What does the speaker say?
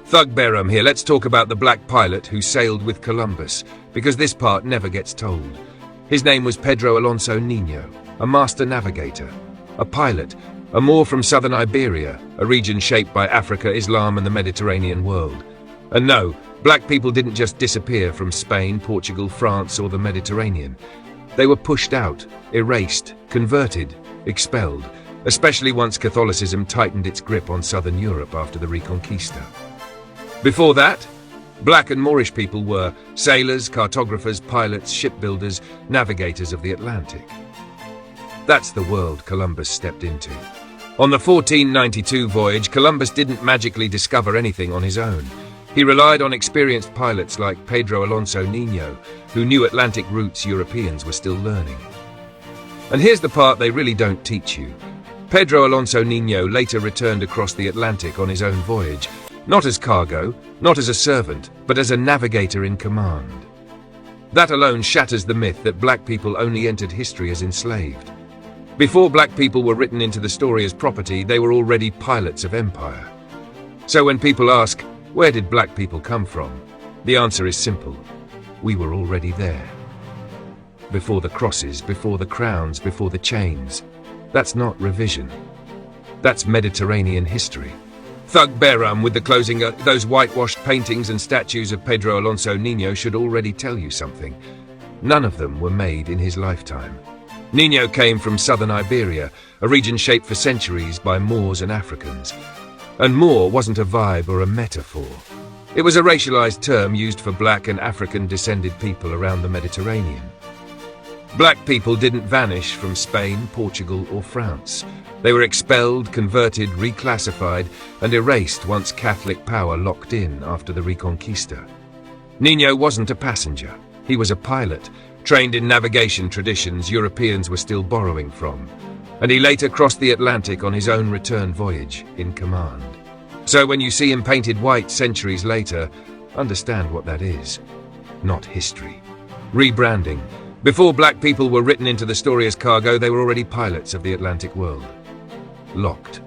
Thug Behram here. Let's talk about the black pilot who sailed with Columbus, because this part never gets told. His name was Pedro Alonso Niño, a master navigator, a pilot, a Moor from southern Iberia, a region shaped by Africa, Islam and the Mediterranean world. And no, black people didn't just disappear from Spain, Portugal, France or the Mediterranean. They were pushed out, erased, converted, expelled, especially once Catholicism tightened its grip on southern Europe after the Reconquista. Before that, black and Moorish people were sailors, cartographers, pilots, shipbuilders, navigators of the Atlantic. That's the world Columbus stepped into. On the 1492 voyage, Columbus didn't magically discover anything on his own. He relied on experienced pilots like Pedro Alonso Niño, who knew Atlantic routes Europeans were still learning. And here's the part they really don't teach you. Pedro Alonso Niño later returned across the Atlantic on his own voyage, not as cargo, not as a servant, but as a navigator in command. That alone shatters the myth that black people only entered history as enslaved. Before black people were written into the story as property, they were already pilots of empire. So when people ask, where did black people come from? The answer is simple. We were already there. Before the crosses, before the crowns, before the chains. That's not revision. That's Mediterranean history. Thug Behram with the closing, those whitewashed paintings and statues of Pedro Alonso Niño should already tell you something. None of them were made in his lifetime. Niño came from southern Iberia, a region shaped for centuries by Moors and Africans. And Moor wasn't a vibe or a metaphor. It was a racialized term used for black and African-descended people around the Mediterranean. Black people didn't vanish from Spain, Portugal or France. They were expelled, converted, reclassified and erased once Catholic power locked in after the Reconquista. Niño wasn't a passenger. He was a pilot, trained in navigation traditions Europeans were still borrowing from. And he later crossed the Atlantic on his own return voyage in command. So when you see him painted white centuries later, understand what that is. Not history. Rebranding. Before black people were written into the story as cargo, they were already pilots of the Atlantic world. Locked.